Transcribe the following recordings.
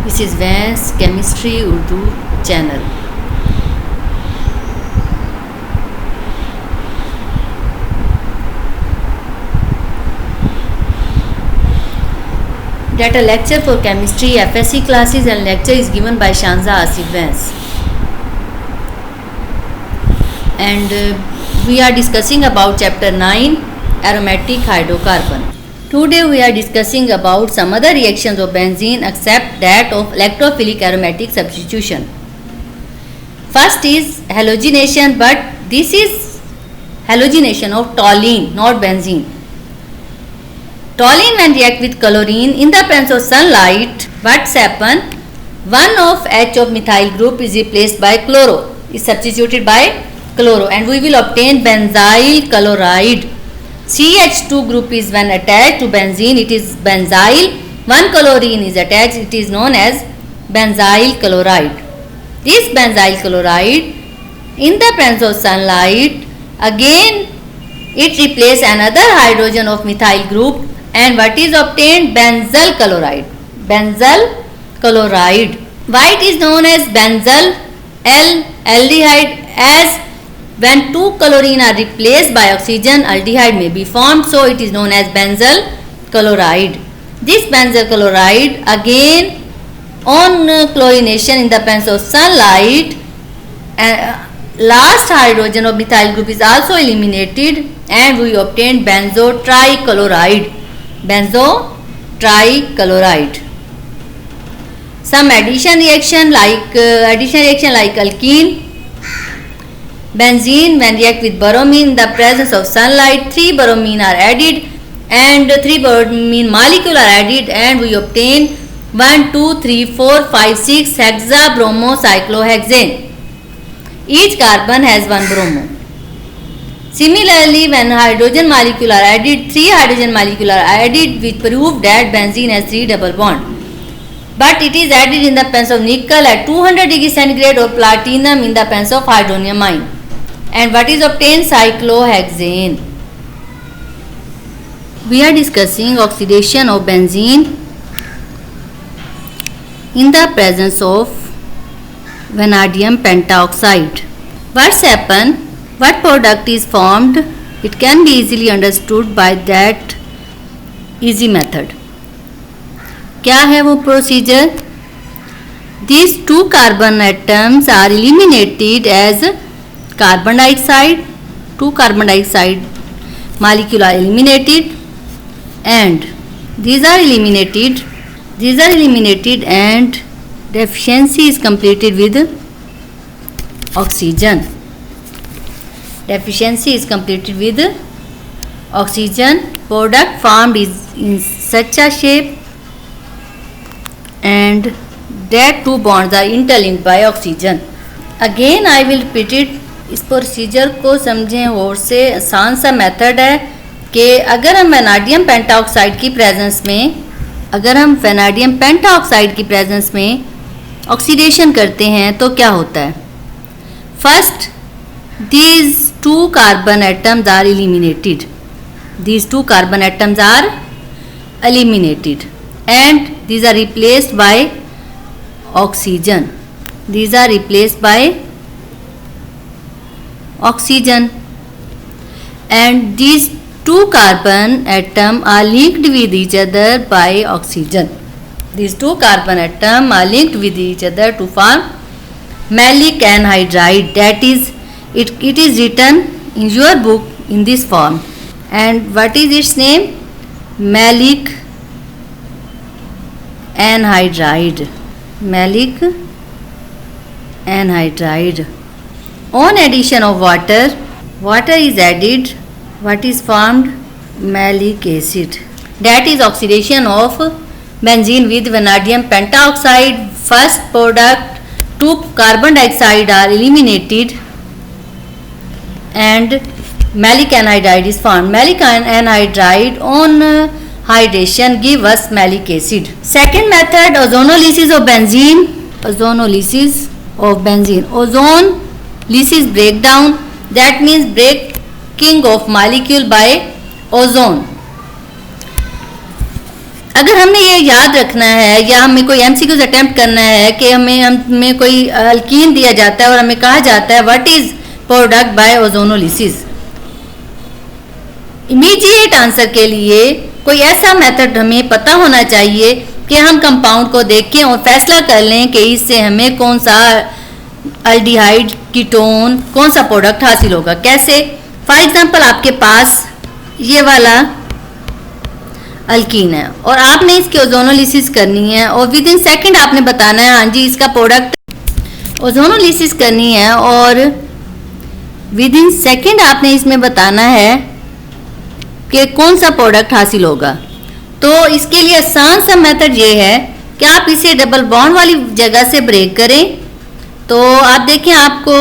This is Vance Chemistry Urdu channel. Data lecture for chemistry FSC classes and lecture is given by Shanza Asif Vance. And we are discussing about chapter 9 aromatic hydrocarbon. Today we are discussing about some other reactions of benzene except that of electrophilic aromatic substitution. First is halogenation, but this is halogenation of toluene, not benzene. Toluene when react with chlorine in the presence of sunlight, what's happen? One of H of methyl group is replaced by chloro, is substituted by chloro, and we will obtain benzyl chloride. CH2 group is when attached to benzene, it is benzyl. One chlorine is attached, it is known as benzyl chloride. This benzyl chloride in the presence of sunlight, again it replaces another hydrogen of methyl group, and what is obtained? Benzyl chloride. Benzyl chloride. Why it is known as benzyl aldehyde? As when two chlorine are replaced by oxygen, aldehyde may be formed, so it is known as benzyl chloride. This benzyl chloride again on chlorination in the presence of sunlight, last hydrogen of methyl group is also eliminated and we obtain benzo trichloride. Benzo trichloride. Some addition reaction like alkene. Benzene when react with bromine in the presence of sunlight, 3 bromine are added and 3 bromine molecule are added and we obtain 1, 2, 3, 4, 5, 6 hexabromocyclohexane. Each carbon has 1 bromo. Similarly, when hydrogen molecule are added, 3 hydrogen molecule are added, which prove that benzene has 3 double bond. But it is added in the presence of nickel at 200 degrees centigrade or platinum in the presence of hydronium ion. And what is obtained? Cyclohexane. We are discussing oxidation of benzene in the presence of vanadium pentoxide. What's happened? What product is formed? It can be easily understood by that easy method. क्या है वो procedure? These two carbon atoms are eliminated as carbon dioxide. 2 carbon dioxide molecule are eliminated and these are eliminated and deficiency is completed with oxygen. Deficiency is completed with oxygen. Product formed is in such a shape and that 2 bonds are interlinked by oxygen. Again I will repeat it. इस procedure को समझें और से आसान सा method है कि अगर हम वैनाडियम पेंटाऑक्साइड की प्रेजेंस में ऑक्सीडेशन करते हैं तो क्या होता है? First, these 2 carbon atoms are eliminated. These 2 carbon atoms are eliminated and these are replaced by oxygen. These are replaced by oxygen and these 2 carbon atoms are linked with each other by oxygen. These 2 carbon atoms are linked with each other to form malic anhydride. That is, it is written in your book in this form. And what is its name? Malic anhydride. Malic anhydride. On addition of water is added. What is formed? Malic acid. That is oxidation of benzene with vanadium pentoxide. First product, 2 carbon dioxide are eliminated and malic anhydride is formed. Malic anhydride on hydration give us malic acid. Second method, ozonolysis of benzene. Ozonolysis breakdown, that means breaking of molecule by ozone. अगर हमें ये याद रखना है या हमें कोई MCQs attempt करना है कि हमें कोई अल्कीन दिया जाता है और हमें कहा जाता है what is product by ozonolysis, immediate answer के लिए कोई ऐसा मेथड हमें पता होना चाहिए कि हम कंपाउंड को देखें और फैसला कर लें कि इससे हमें कौन सा अल्डिहाइड कीटोन कौन सा प्रोडक्ट हासिल होगा। कैसे? फॉर एग्जांपल आपके पास ये वाला अल्कीन है और आपने इसकी ओजोनोलिसिस करनी है और विद इन सेकेंड आपने बताना है हाँ जी इसका प्रोडक्ट ओजोनोलिसिस करनी है और विद इन सेकेंड आपने इसमें बताना है कि कौन सा प्रोडक्ट हासिल होगा। तो इसके लिए आसान सा मेथड ये है कि आप इसे डबल बॉन्ड वाली जगह से ब्रेक करें तो आप देखें आपको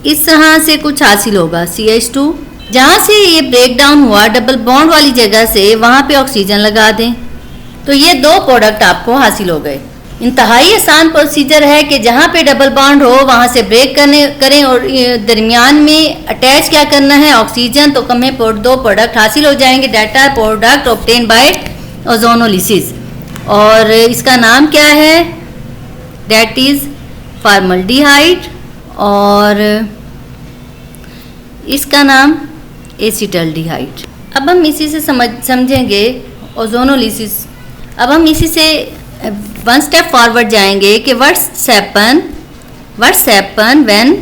इस तरह से कुछ हासिल होगा CH2। जहाँ से ये ब्रेक डाउन हुआ डबल बॉन्ड वाली जगह से वहाँ पे ऑक्सीजन लगा दें तो ये दो प्रोडक्ट आपको हासिल हो गए। इंतहाई आसान प्रोसीजर है कि जहाँ पे डबल बॉन्ड हो वहाँ से ब्रेक करें और दरमियान में अटैच क्या करना है ऑक्सीजन, तो हमें दो प्रोडक्ट हासिल हो जाएंगे। That are product obtain by ozonolysis और इसका नाम क्या है? दैट इज फॉर्मल्डिहाइड और इसका नाम एसिटल्डिहाइड। अब हम इसी से समझेंगे ओजोनोलिसिस। अब हम इसी से वन स्टेप फॉरवर्ड जाएंगे कि what's happen when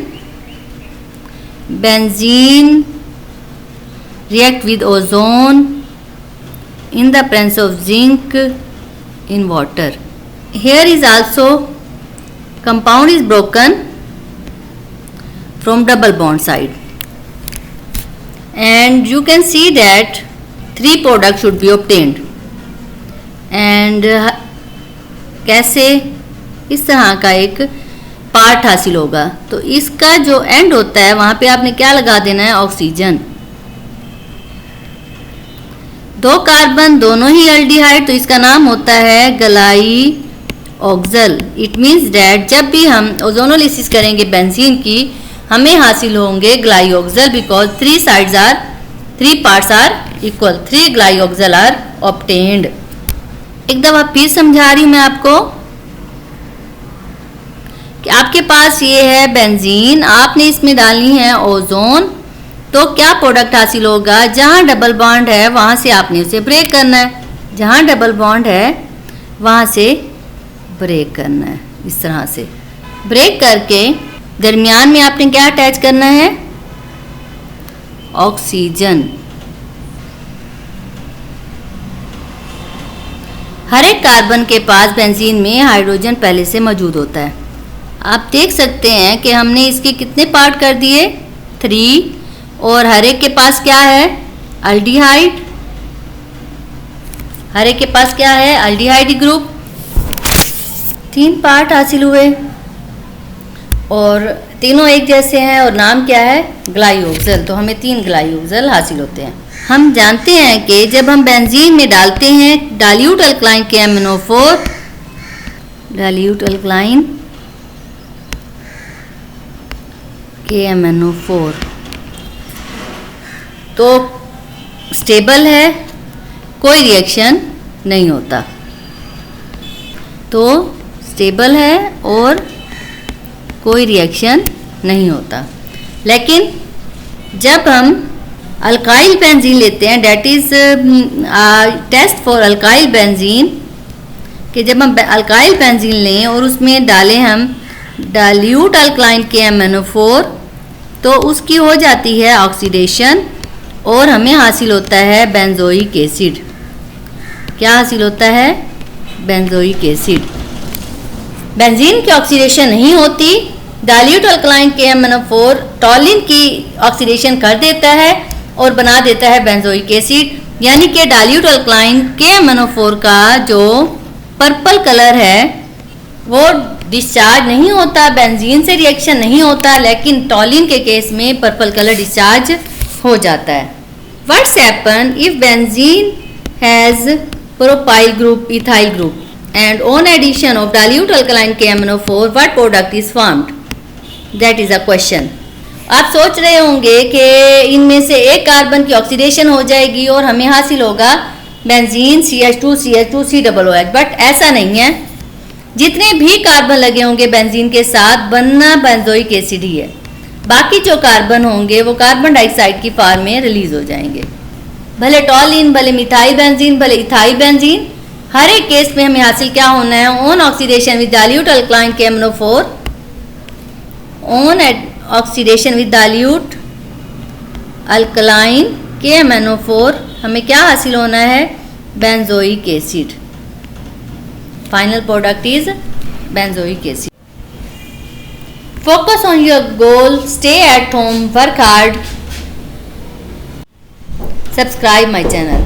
benzene react with ozone in the presence of zinc in water. Here is also compound is broken from double bond side and you can see that 3 products should be obtained and कैसे इस तरह का एक part हासिल होगा। तो इसका जो एंड होता है वहाँ पे आपने क्या लगा देना है ऑक्सीजन। 2 कार्बन दोनों ही एल्डिहाइड तो इसका नाम होता है गलाई ऑक्जल। इट मीन्स डैट जब भी हम ओजोनोलिसिस करेंगे बेंजीन की हमें हासिल होंगे glyoxal because 3 parts are equal, 3 glyoxal are obtained. एक दफा फिर समझा रही हूँ मैं आपको कि आपके पास ये है बेंजीन, आपने इसमें डालनी है ओजोन, तो क्या प्रोडक्ट हासिल होगा? जहाँ डबल बॉन्ड है वहाँ से आपने उसे ब्रेक करना है, जहाँ डबल बॉन्ड है वहाँ से ब्रेक करना है। इस तरह से ब्रेक करके दरमियान में आपने क्या अटैच करना है? ऑक्सीजन। हर एक कार्बन के पास बेंजीन में हाइड्रोजन पहले से मौजूद होता है। आप देख सकते हैं कि हमने इसके कितने पार्ट कर दिए? 3 और हर एक के पास क्या है? अल्डिहाइड। हर एक के पास क्या है? Aldehyde group. 3 पार्ट हासिल हुए और तीनों एक जैसे हैं और नाम क्या है? ग्लाइऑक्जल। तो हमें 3 ग्लाइऑक्जल हासिल होते हैं। हम जानते हैं कि जब हम बेंजीन में डालते हैं dilute alkaline KMnO4, dilute alkaline KMnO4 तो स्टेबल है, कोई रिएक्शन नहीं होता। तो स्टेबल है और कोई रिएक्शन नहीं होता। लेकिन जब हम अल्काइल बेंजीन लेते हैं, that is test for alkyl benzene, कि जब हम अल्काइल बेंजीन लें और उसमें डालें हम डाइल्यूट अल्कलाइन KMnO4 तो उसकी हो जाती है ऑक्सीडेशन और हमें हासिल होता है बेंजोइक एसिड। क्या हासिल होता है? Benzoic acid. बेंजीन की ऑक्सीडेशन नहीं होती, डाइल्यूट अल्कलाइन KMnO4 टॉलिन की ऑक्सीडेशन कर देता है और बना देता है बेंजोइक एसिड। यानी कि डाइल्यूट अल्कलाइन KMnO4 का जो पर्पल कलर है वो डिस्चार्ज नहीं होता, बेंजीन से रिएक्शन नहीं होता, लेकिन टॉलिन के केस में पर्पल कलर डिस्चार्ज हो जाता है। What's happen if benzene has propyl group, ethyl group and on addition of dilute alkaline KMnO4 what product is formed? That is a question. आप सोच रहे होंगे कि इनमें से एक कार्बन की ऑक्सीडेशन हो जाएगी और हमें हासिल होगा बेंजीन CH2 COOH, बट ऐसा नहीं है। जितने भी कार्बन लगे होंगे बेंजीन के साथ बनना बेंजोइक एसिड ही है। बाकी जो कार्बन होंगे वो कार्बन डाइऑक्साइड की फॉर्म में रिलीज हो जाएंगे। भले टॉलिन, भले मिथाइल बेंजीन, भले इथाइल बेंजीन, हर एक केस में हमें हासिल क्या होना है, on oxidation with dilute alkaline KMnO4, on oxidation with dilute alkaline KMnO4 हमें क्या हासिल होना है, benzoic acid. Final product is benzoic acid. Focus on your goal, stay at home, work hard, subscribe my channel.